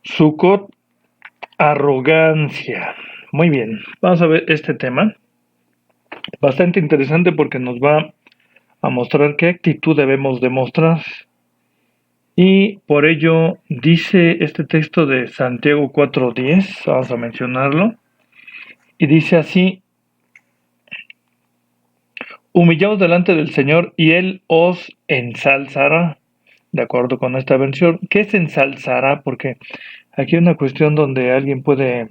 Sukkot, arrogancia. Muy bien, vamos a ver este tema. Bastante interesante porque nos va a mostrar qué actitud debemos demostrar. Y por ello dice este texto de Santiago 4:10, vamos a mencionarlo, y dice así: humillaos delante del Señor y Él os ensalzará. De acuerdo con esta versión, ¿qué es ensalzará? Porque aquí hay una cuestión donde alguien puede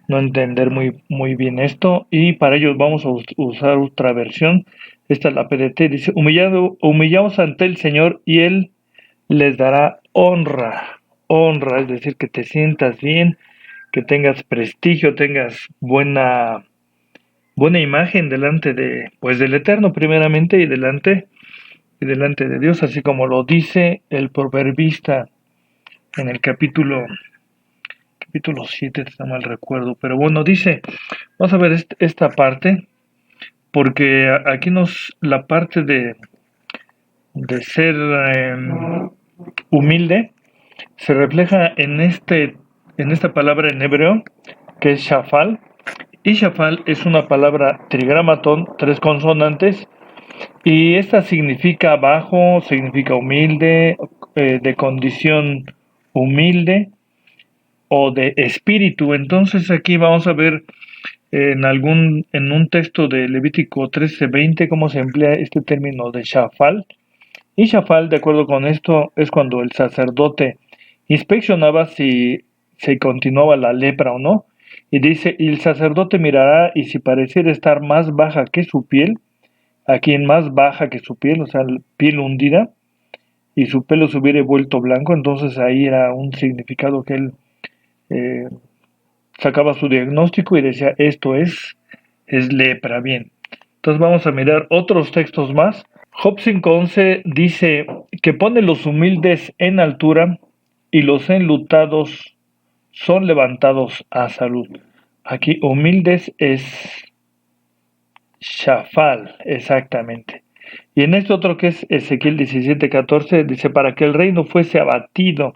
no entender muy bien esto, y para ello vamos a usar otra versión. Esta es la PDT, dice: humillaos ante el Señor y Él les dará honra. Honra, es decir, que te sientas bien, que tengas prestigio, tengas buena imagen delante de, pues, del Eterno primeramente, y delante de Dios, así como lo dice el proverbista en el capítulo 7, si no mal recuerdo. Pero bueno, dice, vamos a ver esta parte, porque aquí la parte de ser humilde se refleja en esta palabra en hebreo, que es shafal. Y shafal es una palabra trigramatón, tres consonantes, y esta significa bajo, significa humilde, de condición humilde o de espíritu. Entonces aquí vamos a ver en un texto de Levítico 13:20 cómo se emplea este término de shafal. Y shafal, de acuerdo con esto, es cuando el sacerdote inspeccionaba si se continuaba la lepra o no. Y dice: y el sacerdote mirará, y si pareciera estar más baja que su piel, aquí en más baja que su piel, o sea, piel hundida, y su pelo se hubiera vuelto blanco, entonces ahí era un significado que él eh, sacaba su diagnóstico y decía: esto es lepra. Bien, entonces vamos a mirar otros textos más. Job 5:11 dice que pone los humildes en altura y los enlutados son levantados a salud. Aquí humildes es shafal, exactamente. Y en este otro, que es Ezequiel 17:14, dice: para que el reino fuese abatido.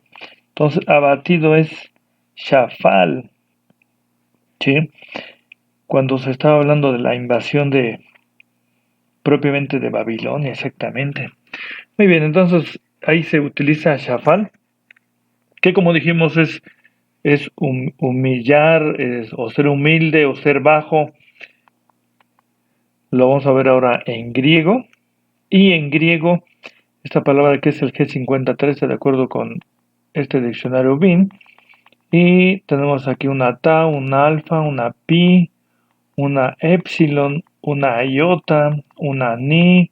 Entonces abatido es shafal, ¿sí? Cuando se estaba hablando de la invasión propiamente de Babilonia, exactamente. Muy bien, entonces ahí se utiliza shafal, que como dijimos es humillar, o ser humilde o ser bajo. Lo vamos a ver ahora en griego. Y en griego, esta palabra que es el G5013, de acuerdo con este diccionario BIN. Y tenemos aquí una ta, una alfa, una pi, una epsilon, una iota, una ni,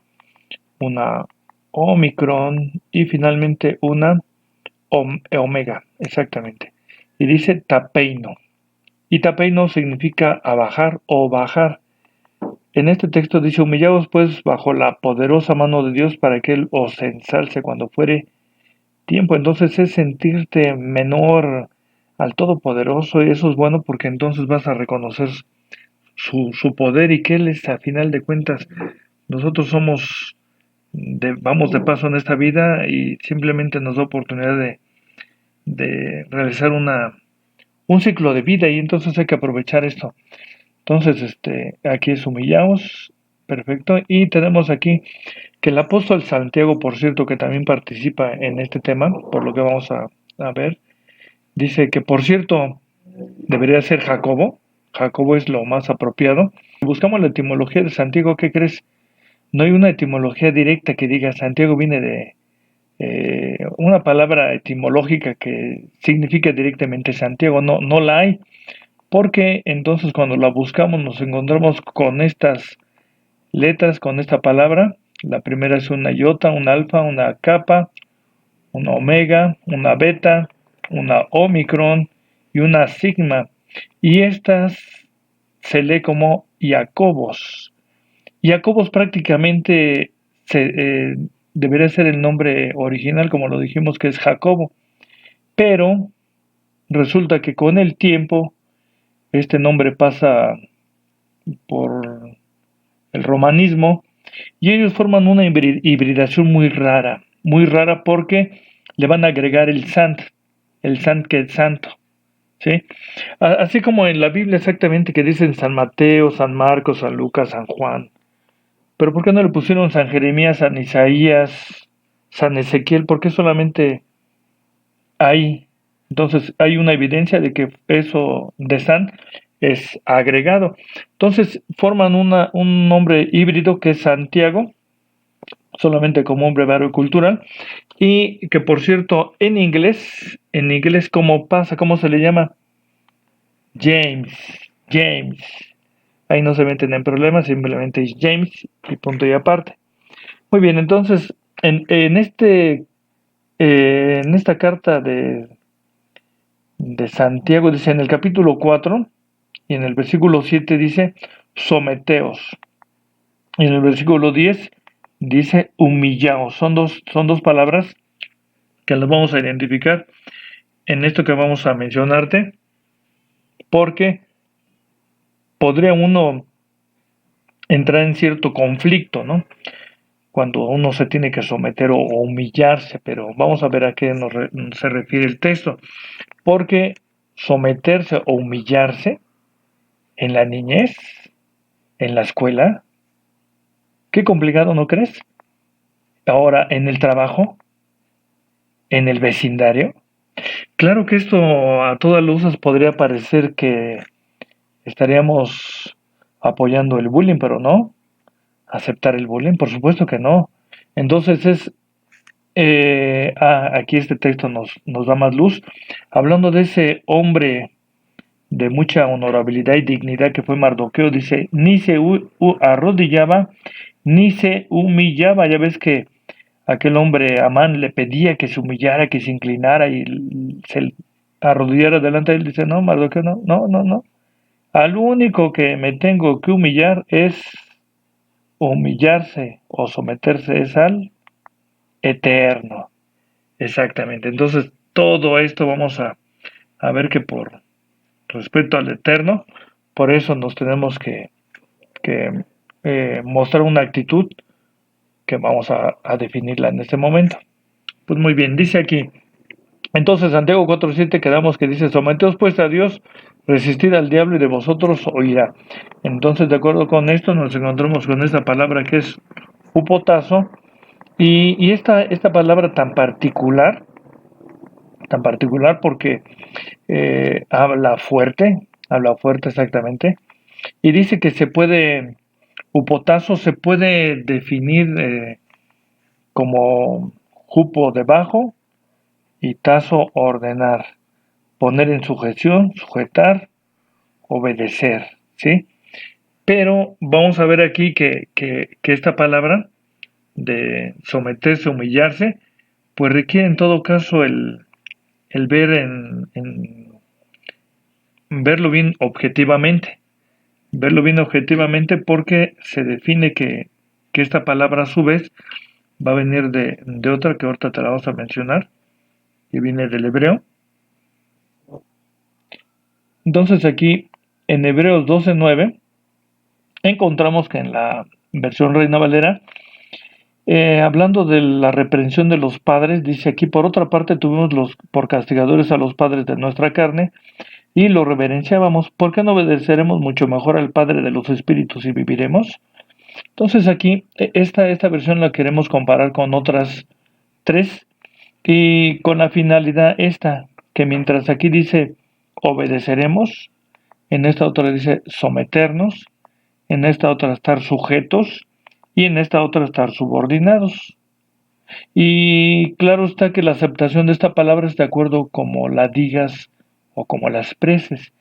una omicron y finalmente una omega, exactamente. Y dice tapeino. Y tapeino significa abajar o bajar. En este texto dice: humillaos pues bajo la poderosa mano de Dios para que Él os ensalce cuando fuere tiempo. Entonces es sentirte menor al Todopoderoso, y eso es bueno porque entonces vas a reconocer su poder, y que Él es, a final de cuentas, nosotros vamos de paso en esta vida y simplemente nos da oportunidad de realizar un ciclo de vida, y entonces hay que aprovechar esto. Entonces, aquí es humillaos, perfecto. Y tenemos aquí que el apóstol Santiago, por cierto, que también participa en este tema, por lo que vamos a ver, dice que, por cierto, debería ser Jacobo. Jacobo es lo más apropiado. Si buscamos la etimología de Santiago, ¿qué crees? No hay una etimología directa que diga Santiago viene de una palabra etimológica que significa directamente Santiago. No, no la hay, porque entonces cuando la buscamos nos encontramos con estas letras, con esta palabra. La primera es una iota, un alfa, una kappa, una omega, una beta, una omicron y una sigma. Y estas se lee como Jacobos. Jacobos prácticamente debería ser el nombre original, como lo dijimos, que es Jacobo. Pero resulta que con el tiempo este nombre pasa por el romanismo, y ellos forman una hibridación muy rara porque le van a agregar el sant. el san que es santo, ¿sí? Así como en la Biblia exactamente que dicen San Mateo, San Marcos, San Lucas, San Juan. Pero ¿por qué no le pusieron San Jeremías, San Isaías, San Ezequiel? ¿Por qué solamente ahí? Entonces hay una evidencia de que eso de San es agregado. Entonces forman un nombre híbrido que es Santiago, solamente como un brevario cultural, y que por cierto en inglés ¿cómo pasa? ¿Cómo se le llama? James, James. Ahí no se meten en problemas, simplemente es James y punto y aparte. Muy bien, entonces en esta carta de Santiago dice en el capítulo 4 y en el versículo 7 dice someteos. Y en el versículo 10 dice humillaos. Son dos palabras que las vamos a identificar en esto que vamos a mencionarte, porque podría uno entrar en cierto conflicto, ¿no? Cuando uno se tiene que someter o humillarse, pero vamos a ver a qué se refiere el texto, porque someterse o humillarse en la niñez, en la escuela, qué complicado, ¿no crees? Ahora, en el trabajo, en el vecindario. Claro que esto a todas luces podría parecer que estaríamos apoyando el bullying, pero no. ¿Aceptar el bullying? Por supuesto que no. Entonces aquí este texto nos da más luz, hablando de ese hombre de mucha honorabilidad y dignidad que fue Mardoqueo, dice, ni se arrodillaba, ni se humillaba. Ya ves que aquel hombre, Amán, le pedía que se humillara, que se inclinara y se arrodillara delante de él. Dice, no, Mardoqueo, no, no, no, no. Al único que me tengo que humillar es humillarse o someterse es al eterno. Exactamente. Entonces, todo esto vamos a ver que por respeto al eterno, por eso nos tenemos que mostrar una actitud que vamos a definirla en este momento. Pues muy bien, dice aquí, entonces Santiago 4:7 quedamos que dice, someteos pues a Dios, resistid al diablo y de vosotros oirá. Entonces, de acuerdo con esto, nos encontramos con esta palabra que es upotazo, y esta palabra tan particular porque habla fuerte exactamente, y dice que upotazo se puede definir como jupo debajo y tazo ordenar, poner en sujeción, sujetar, obedecer, ¿sí? Pero vamos a ver aquí que esta palabra de someterse, humillarse, pues requiere en todo caso el ver verlo bien objetivamente. Verlo bien objetivamente porque se define que esta palabra a su vez va a venir de otra que ahorita te la vamos a mencionar, que viene del hebreo. Entonces aquí en Hebreos 12:9 encontramos que en la versión Reina Valera, hablando de la reprensión de los padres, dice aquí, por otra parte tuvimos por castigadores a los padres de nuestra carne, y lo reverenciábamos, ¿por qué no obedeceremos mucho mejor al Padre de los Espíritus y viviremos? Entonces aquí esta versión la queremos comparar con otras tres y con la finalidad esta, que mientras aquí dice obedeceremos, en esta otra dice someternos, en esta otra estar sujetos y en esta otra estar subordinados. Y claro está que la aceptación de esta palabra es de acuerdo como la digas o como la expreses.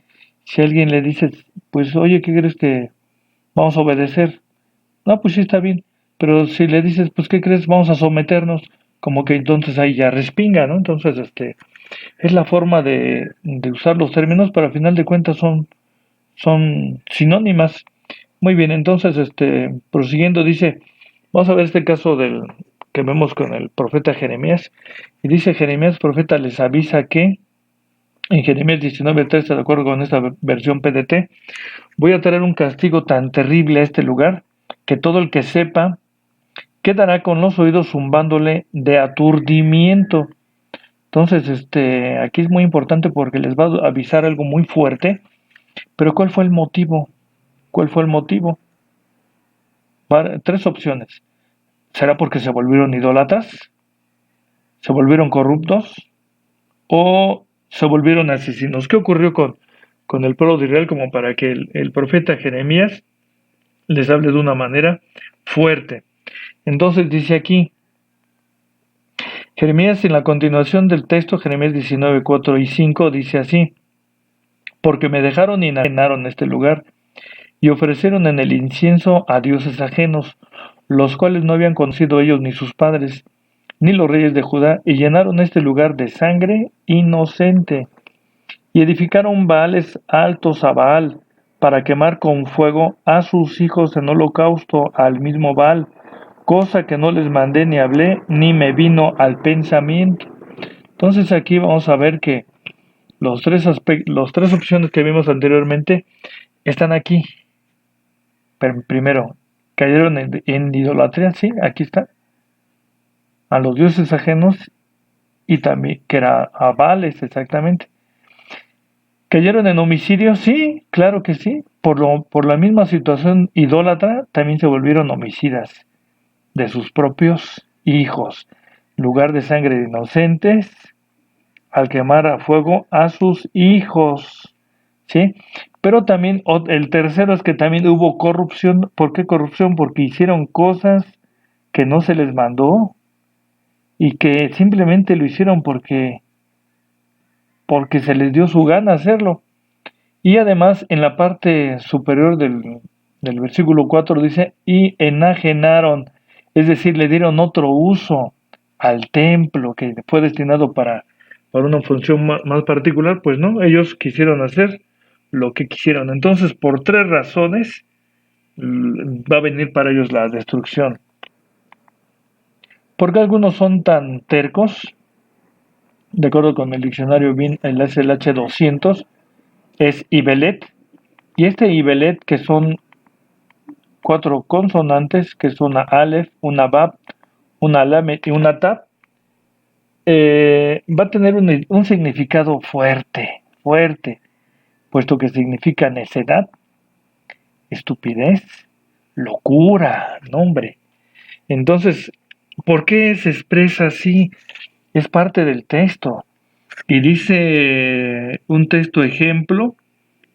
Si alguien le dice, pues oye, ¿qué crees que vamos a obedecer? No, pues sí está bien. Pero si le dices, pues ¿qué crees? Vamos a someternos, como que entonces ahí ya respinga, ¿no? Entonces, es la forma de usar los términos, pero al final de cuentas son sinónimas. Muy bien, entonces, prosiguiendo, dice, vamos a ver este caso que vemos con el profeta Jeremías. Y dice Jeremías, profeta, les avisa que, en Jeremías 19:13, de acuerdo con esta versión PDT, voy a traer un castigo tan terrible a este lugar, que todo el que sepa quedará con los oídos zumbándole de aturdimiento. Entonces, aquí es muy importante porque les va a avisar algo muy fuerte, pero ¿cuál fue el motivo? ¿Cuál fue el motivo? Tres opciones. ¿Será porque se volvieron idólatras? ¿Se volvieron corruptos? ¿O se volvieron asesinos? ¿Qué ocurrió con el pueblo de Israel como para que el profeta Jeremías les hable de una manera fuerte? Entonces dice aquí, Jeremías en la continuación del texto, Jeremías 19, 4 y 5, dice así, porque me dejaron y enajenaron este lugar, y ofrecieron en el incienso a dioses ajenos, los cuales no habían conocido ellos ni sus padres, ni los reyes de Judá, y llenaron este lugar de sangre inocente, y edificaron baales altos a Baal, para quemar con fuego a sus hijos en holocausto al mismo Baal, cosa que no les mandé ni hablé, ni me vino al pensamiento. Entonces aquí vamos a ver que los tres opciones que vimos anteriormente están aquí. Primero, cayeron en idolatría, sí, aquí está, a los dioses ajenos y también, que era a Baales exactamente. ¿Cayeron en homicidio? Sí, claro que sí. Por la misma situación idólatra, también se volvieron homicidas de sus propios hijos. Lugar de sangre de inocentes, al quemar a fuego a sus hijos. ¿Sí? Pero también el tercero es que también hubo corrupción. ¿Por qué corrupción? Porque hicieron cosas que no se les mandó y que simplemente lo hicieron porque se les dio su gana hacerlo. Y además en la parte superior del versículo 4 dice, y enajenaron, es decir, le dieron otro uso al templo que fue destinado para una función más particular, pues no, ellos quisieron hacer lo que quisieron. Entonces, por tres razones va a venir para ellos la destrucción. ¿Por qué algunos son tan tercos? De acuerdo con el diccionario BIN, el SLH 200 es Ibelet, y este Ibelet, que son cuatro consonantes, que es una Aleph, una Bab, una Lamed y una Tab, va a tener un significado fuerte, fuerte, puesto que significa necedad, estupidez, locura, nombre. Entonces, ¿por qué se expresa así? Es parte del texto. Y dice un texto ejemplo,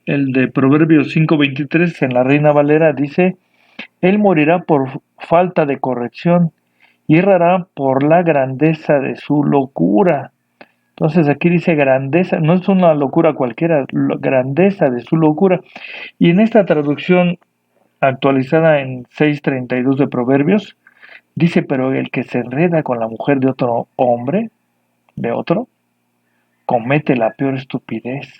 el de Proverbios 5:23 en la Reina Valera, dice, él morirá por falta de corrección y errará por la grandeza de su locura. Entonces aquí dice grandeza, no es una locura cualquiera, grandeza de su locura. Y en esta traducción actualizada en 6:32 de Proverbios, dice, pero el que se enreda con la mujer de otro hombre, de otro, comete la peor estupidez.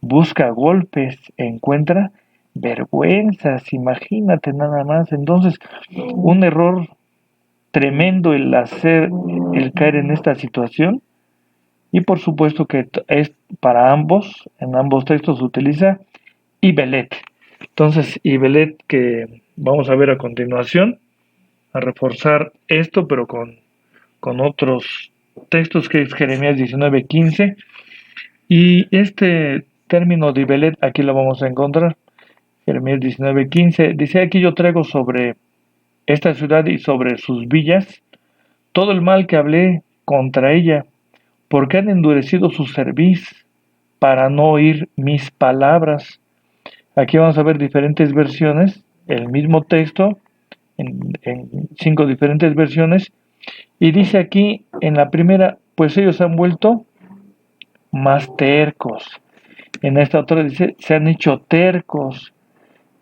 Busca golpes, encuentra vergüenzas, imagínate nada más. Entonces, un error tremendo el caer en esta situación. Y por supuesto que es para ambos, en ambos textos se utiliza Ibelet. Entonces, Ibelet que vamos a ver a continuación, a reforzar esto, pero con otros textos que es Jeremías 19:15. Y este término de Ibelet aquí lo vamos a encontrar. Jeremías 19:15 dice: aquí yo traigo sobre esta ciudad y sobre sus villas todo el mal que hablé contra ella, porque han endurecido su cerviz para no oír mis palabras. Aquí vamos a ver diferentes versiones, el mismo texto, en 5 diferentes versiones, y dice aquí en la primera, pues ellos han vuelto más tercos. En esta otra dice, se han hecho tercos.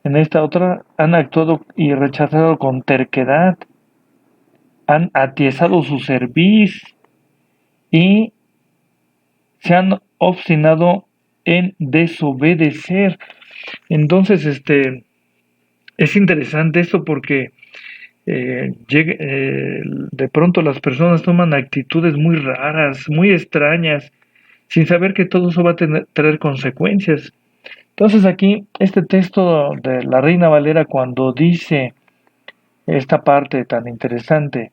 En esta otra, han actuado y rechazado con terquedad, han atiezado su cerviz y se han obstinado en desobedecer. Entonces, es interesante esto porque de pronto las personas toman actitudes muy raras, muy extrañas, sin saber que todo eso va a traer consecuencias. Entonces aquí, este texto de la Reina Valera, cuando dice esta parte tan interesante,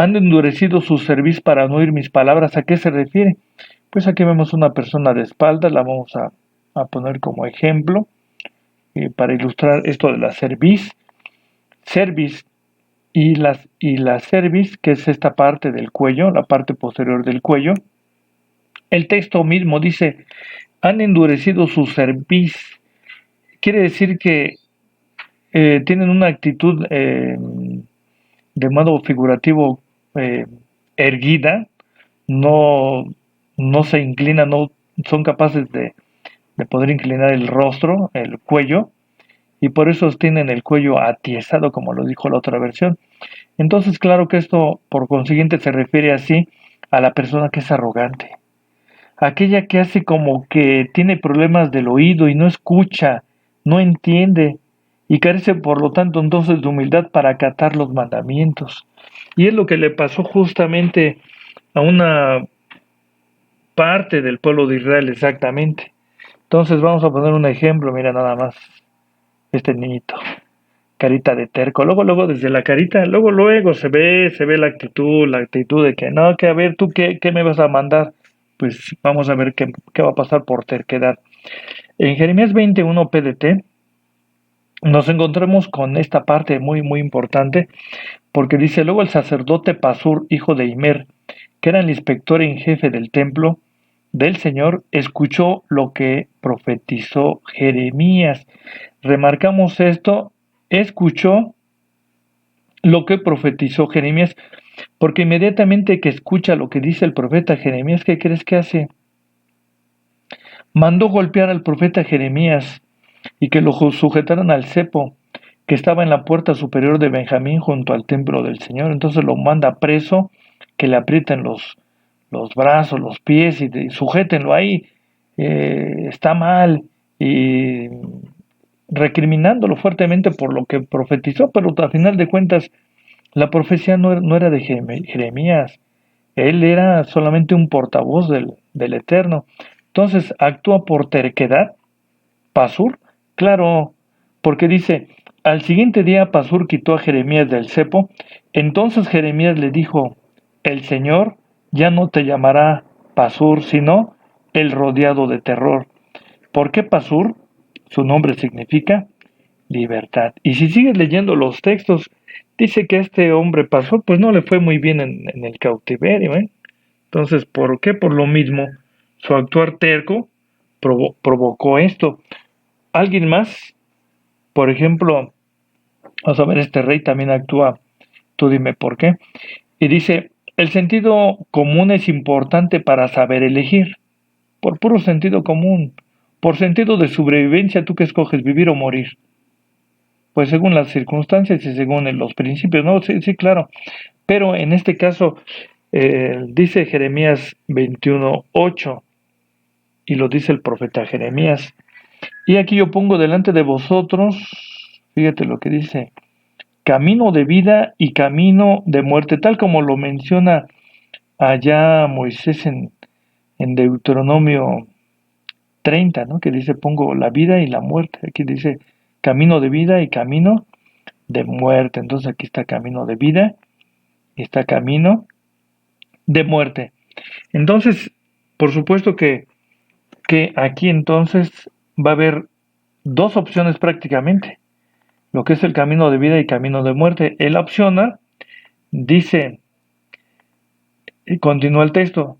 Han endurecido su cerviz para no oír mis palabras. ¿A qué se refiere? Pues aquí vemos una persona de espaldas, la vamos a poner como ejemplo para ilustrar esto de la cerviz. Cerviz y la cerviz, que es esta parte del cuello, la parte posterior del cuello. El texto mismo dice, han endurecido su cerviz. Quiere decir que tienen una actitud de modo figurativo eh, erguida, no, no se inclinan, no son capaces de poder inclinar el rostro, el cuello, y por eso tienen el cuello atiesado, como lo dijo la otra versión. Entonces, claro que esto, por consiguiente, se refiere así a la persona que es arrogante, aquella que hace como que tiene problemas del oído y no escucha, no entiende, y carece, por lo tanto, entonces de humildad para acatar los mandamientos. Y es lo que le pasó justamente a una parte del pueblo de Israel exactamente. Entonces vamos a poner un ejemplo, mira nada más, este niñito, carita de terco, luego desde la carita, luego se ve la actitud de que no, que a ver, tú qué me vas a mandar, pues vamos a ver qué va a pasar por terquedad. En Jeremías 21 PDT nos encontramos con esta parte muy importante, porque dice, luego el sacerdote Pasur, hijo de Imer, que era el inspector en jefe del templo del Señor, escuchó lo que profetizó Jeremías. Remarcamos esto, escuchó lo que profetizó Jeremías, porque inmediatamente que escucha lo que dice el profeta Jeremías, ¿qué crees que hace? Mandó golpear al profeta Jeremías y que lo sujetaran al cepo que estaba en la puerta superior de Benjamín junto al templo del Señor. Entonces lo manda preso, que le aprieten los brazos, los pies y sujétenlo ahí. Está mal y recriminándolo fuertemente por lo que profetizó, pero a final de cuentas la profecía no era de Jeremías, él era solamente un portavoz del Eterno. Entonces actúa por terquedad, Pasur, claro, porque dice, al siguiente día Pasur quitó a Jeremías del cepo, entonces Jeremías le dijo, el Señor ya no te llamará Pasur, sino el rodeado de terror. ¿Por qué Pasur? Su nombre significa libertad. Y si sigues leyendo los textos, dice que este hombre Pasur, pues no le fue muy bien en el cautiverio, ¿eh? Entonces, ¿por qué? Por lo mismo, su actuar terco provocó esto. Alguien más, por ejemplo, vamos a ver, este rey también actúa, tú dime por qué. Y dice, el sentido común es importante para saber elegir, por puro sentido común, por sentido de sobrevivencia, tú que escoges vivir o morir. Pues según las circunstancias y según los principios, ¿no? Sí, sí, claro. Pero en este caso, dice Jeremías 21:8, y lo dice el profeta Jeremías. Y aquí yo pongo delante de vosotros, fíjate lo que dice, camino de vida y camino de muerte, tal como lo menciona allá Moisés en Deuteronomio 30, ¿no? Que dice, pongo la vida y la muerte. Aquí dice, camino de vida y camino de muerte. Entonces aquí está camino de vida y está camino de muerte. Entonces, por supuesto que aquí entonces va a haber dos opciones prácticamente, lo que es el camino de vida y camino de muerte. Él opciona, dice, y continúa el texto,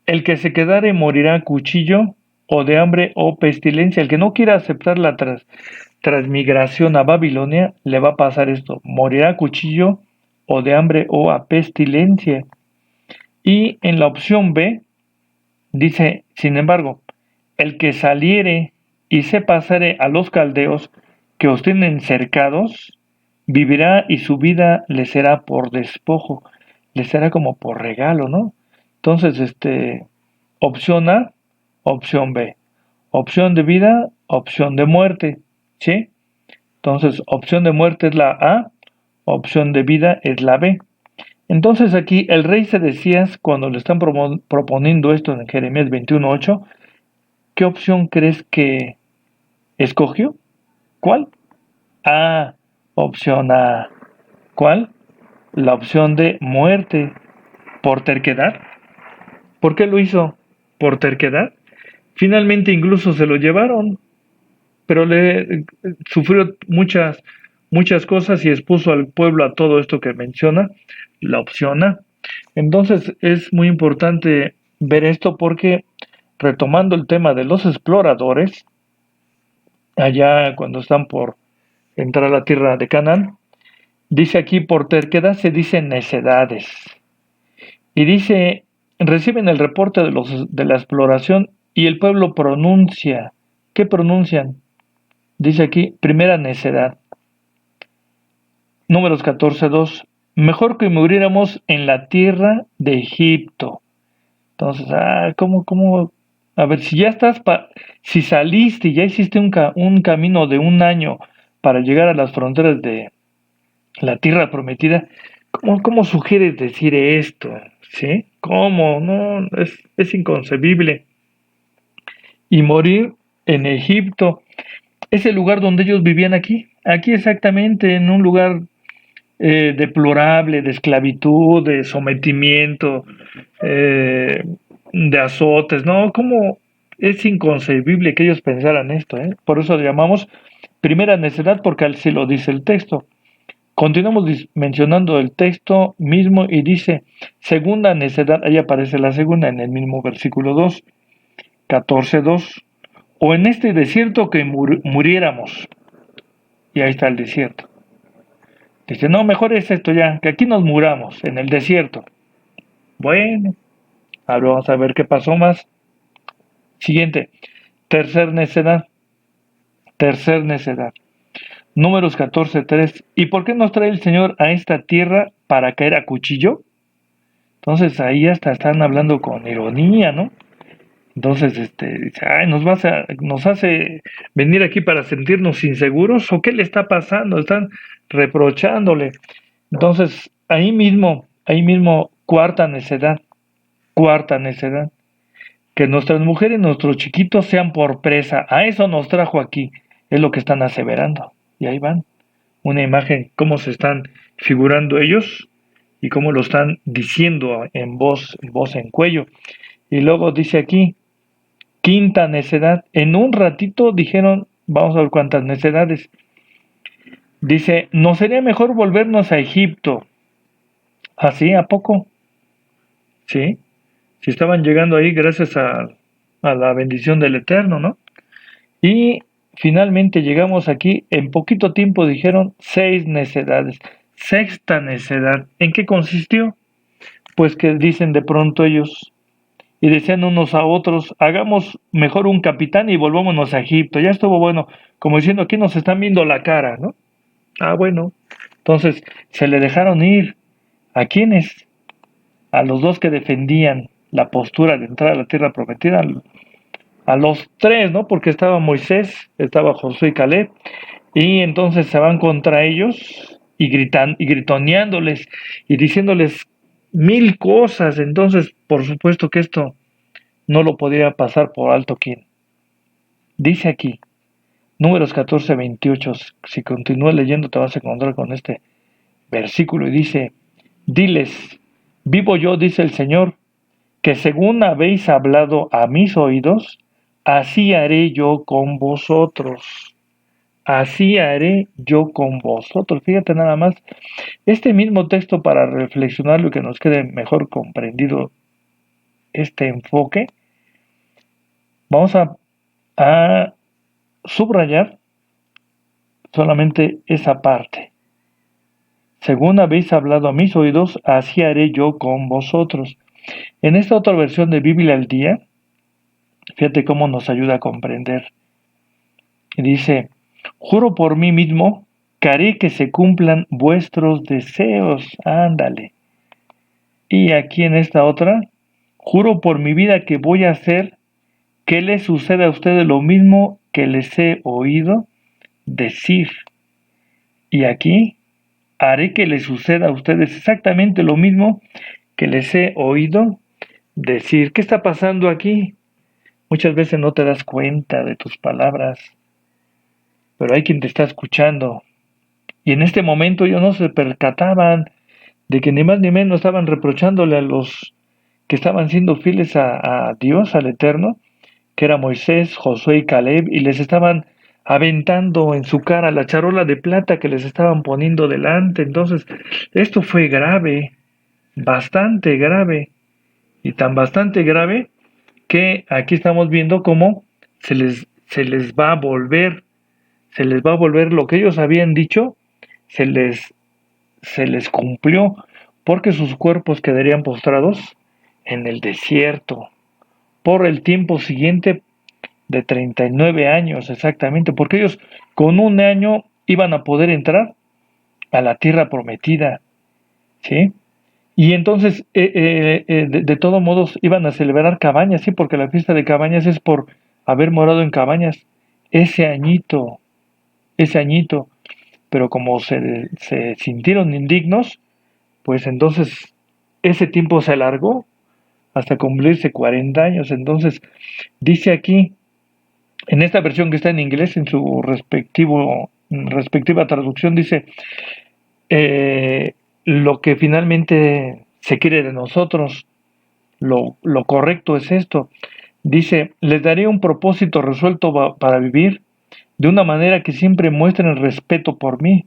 el que se quedare morirá a cuchillo o de hambre o pestilencia. El que no quiera aceptar la transmigración a Babilonia, le va a pasar esto, morirá a cuchillo o de hambre o a pestilencia. Y en la opción B dice, sin embargo, el que saliere y se pasare a los caldeos que os tienen cercados, vivirá y su vida le será por despojo, le será como por regalo, ¿no? Entonces, opción A, opción B. Opción de vida, opción de muerte, ¿sí? Entonces, opción de muerte es la A, opción de vida es la B. Entonces aquí el rey Sedecías, cuando le están proponiendo esto en Jeremías 21:8, ¿qué opción crees que escogió? ¿Cuál? Ah, opción A. ¿Cuál? la opción de muerte por terquedad. ¿Por qué lo hizo? Por terquedad. Finalmente incluso se lo llevaron, pero le sufrió muchas cosas y expuso al pueblo a todo esto que menciona, la opción A. Entonces es muy importante ver esto porque, retomando el tema de los exploradores, allá cuando están por entrar a la tierra de Canaán, dice aquí por terquedad se dice necedades. Y dice, reciben el reporte de la exploración y el pueblo pronuncia. ¿Qué pronuncian? Dice aquí, primera necedad. Números 14:2. Mejor que muriéramos en la tierra de Egipto. Entonces, ¿cómo? A ver, si ya si saliste y ya hiciste un camino de un año para llegar a las fronteras de la tierra prometida, ¿cómo sugieres decir esto? ¿Sí? ¿Cómo? No, es inconcebible. Y morir en Egipto, es el lugar donde ellos vivían aquí exactamente, en un lugar deplorable, de esclavitud, de sometimiento, eh, de azotes, ¿no? ¿Cómo es inconcebible que ellos pensaran esto? Por eso le llamamos primera necedad, porque así lo dice el texto. Continuamos mencionando el texto mismo y dice, segunda necedad, ahí aparece la segunda en el mismo versículo 2, 14:2, o en este desierto que muriéramos, y ahí está el desierto. Dice, no, mejor es esto ya, que aquí nos muramos, en el desierto. Bueno, ahora vamos a ver qué pasó más. Siguiente, tercer necedad, tercer necedad. Números 14:3, ¿y por qué nos trae el Señor a esta tierra para caer a cuchillo? Entonces ahí hasta están hablando con ironía, ¿no? Entonces, dice, ay, nos hace venir aquí para sentirnos inseguros, ¿o qué le está pasando? Están reprochándole. Entonces, ahí mismo, cuarta necedad, que nuestras mujeres y nuestros chiquitos sean por presa, a eso nos trajo aquí, es lo que están aseverando. Y ahí van, una imagen, cómo se están figurando ellos y cómo lo están diciendo en voz en cuello. Y luego dice aquí, quinta necedad. En un ratito dijeron, vamos a ver cuántas necedades. Dice, ¿no sería mejor volvernos a Egipto? ¿Así? ¿A poco? Sí. Si estaban llegando ahí gracias a la bendición del Eterno, ¿no? Y finalmente llegamos aquí, en poquito tiempo dijeron 6 necedades. Sexta necedad, ¿en qué consistió? Pues que dicen de pronto ellos, y decían unos a otros, hagamos mejor un capitán y volvámonos a Egipto. Ya estuvo bueno, como diciendo, aquí nos están viendo la cara, ¿no? Bueno. Entonces, se le dejaron ir. ¿A quiénes? A los dos que defendían la postura de entrar a la tierra prometida, a los tres, ¿no? Porque estaba Moisés, estaba Josué y Caleb, y entonces se van contra ellos y gritan y gritoneándoles y diciéndoles mil cosas. Entonces, por supuesto que esto no lo podía pasar por alto quien. Dice aquí, Números 14:28, si continúas leyendo te vas a encontrar con este versículo y dice, diles, vivo yo, dice el Señor, que según habéis hablado a mis oídos, así haré yo con vosotros. Así haré yo con vosotros. Fíjate nada más, este mismo texto para reflexionarlo y que nos quede mejor comprendido este enfoque, vamos a subrayar solamente esa parte. Según habéis hablado a mis oídos, así haré yo con vosotros. En esta otra versión de Biblia al día, fíjate cómo nos ayuda a comprender. Dice, juro por mí mismo que haré que se cumplan vuestros deseos. Ándale. Y aquí en esta otra, juro por mi vida que voy a hacer que les suceda a ustedes lo mismo que les he oído decir. Y aquí, haré que les suceda a ustedes exactamente lo mismo que les he oído decir. ¿Qué está pasando aquí? Muchas veces no te das cuenta de tus palabras, pero hay quien te está escuchando. Y en este momento ellos no se percataban de que ni más ni menos estaban reprochándole a los que estaban siendo fieles a Dios, al Eterno, que era Moisés, Josué y Caleb, y les estaban aventando en su cara la charola de plata que les estaban poniendo delante. Entonces, esto fue grave, bastante grave, y tan bastante grave que aquí estamos viendo cómo se les va a volver, se les va a volver lo que ellos habían dicho, se les, se les cumplió, porque sus cuerpos quedarían postrados en el desierto por el tiempo siguiente de 39 años exactamente, porque ellos con un año iban a poder entrar a la tierra prometida, ¿sí? Y entonces, de todos modos, iban a celebrar cabañas, sí, porque la fiesta de cabañas es por haber morado en cabañas ese añito, ese añito, pero como se sintieron indignos, pues entonces ese tiempo se alargó hasta cumplirse 40 años. Entonces, dice aquí, en esta versión que está en inglés, en su respectiva traducción, dice, eh, lo que finalmente se quiere de nosotros, lo correcto es esto. Dice, les daré un propósito resuelto para vivir de una manera que siempre muestren respeto por mí.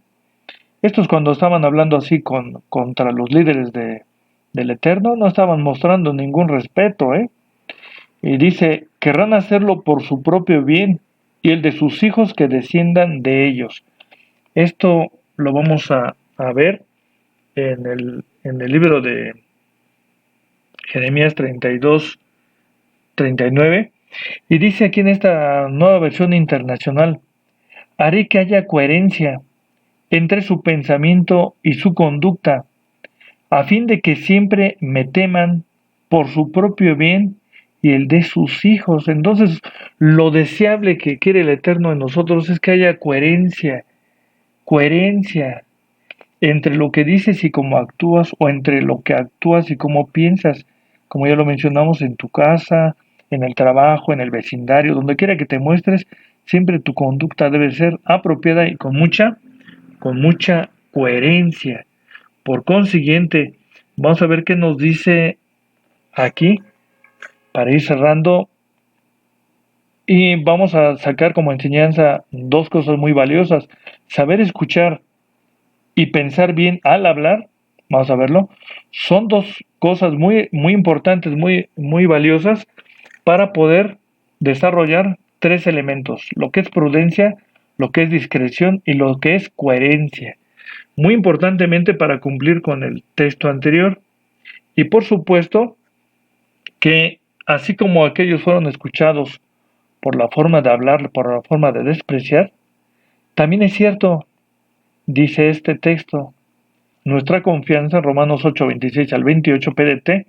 Esto es cuando estaban hablando así contra los líderes del Eterno, no estaban mostrando ningún respeto, ¿eh? Y dice, querrán hacerlo por su propio bien y el de sus hijos que desciendan de ellos. Esto lo vamos a ver en el libro de Jeremías 32, 39. Y dice aquí en esta nueva versión internacional, haré que haya coherencia entre su pensamiento y su conducta, a fin de que siempre me teman por su propio bien y el de sus hijos. Entonces, lo deseable que quiere el Eterno en nosotros es que haya coherencia entre lo que dices y cómo actúas, o entre lo que actúas y cómo piensas, como ya lo mencionamos en tu casa, en el trabajo, en el vecindario, donde quiera que te muestres, siempre tu conducta debe ser apropiada y con mucha coherencia. Por consiguiente, vamos a ver qué nos dice aquí para ir cerrando, y vamos a sacar como enseñanza dos cosas muy valiosas: saber escuchar y pensar bien al hablar. Vamos a verlo. Son dos cosas muy importantes, muy valiosas para poder desarrollar tres elementos: lo que es prudencia, lo que es discreción y lo que es coherencia. Muy importantemente para cumplir con el texto anterior. Y por supuesto que así como aquellos fueron escuchados por la forma de hablar, por la forma de despreciar, también es cierto, dice este texto, nuestra confianza, Romanos 8, 26 al 28 PDT, de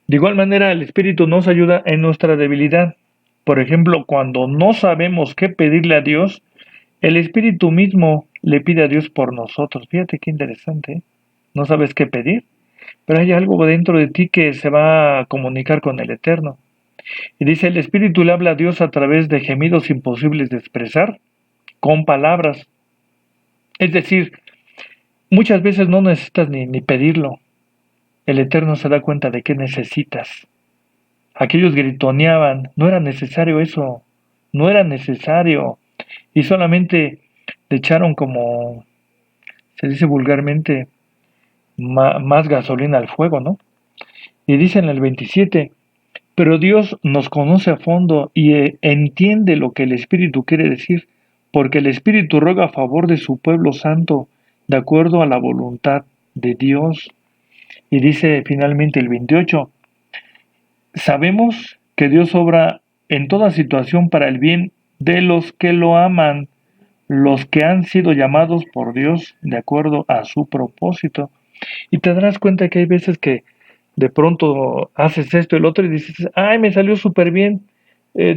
igual manera el Espíritu nos ayuda en nuestra debilidad. Por ejemplo, cuando no sabemos qué pedirle a Dios, el Espíritu mismo le pide a Dios por nosotros. Fíjate qué interesante, ¿eh? No sabes qué pedir, pero hay algo dentro de ti que se va a comunicar con el Eterno. Y dice, el Espíritu le habla a Dios a través de gemidos imposibles de expresar con palabras. Es decir, muchas veces no necesitas ni pedirlo. El Eterno se da cuenta de qué necesitas. Aquellos gritoneaban, no era necesario eso, no era necesario. Y solamente le echaron, como se dice vulgarmente, más gasolina al fuego, ¿no? Y dice en el 27, pero Dios nos conoce a fondo y entiende lo que el Espíritu quiere decir, porque el Espíritu ruega a favor de su pueblo santo, de acuerdo a la voluntad de Dios. Y dice finalmente el 28, sabemos que Dios obra en toda situación para el bien de los que lo aman, los que han sido llamados por Dios de acuerdo a su propósito. Y te darás cuenta que hay veces que de pronto haces esto y el otro y dices, ay, me salió súper bien,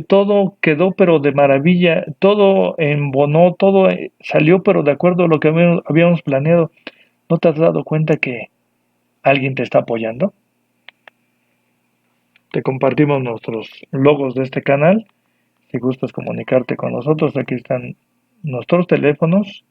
todo quedó pero de maravilla, todo embonó, todo salió pero de acuerdo a lo que habíamos planeado. ¿No te has dado cuenta que alguien te está apoyando? Te compartimos nuestros logos de este canal. Si gustas comunicarte con nosotros, aquí están nuestros teléfonos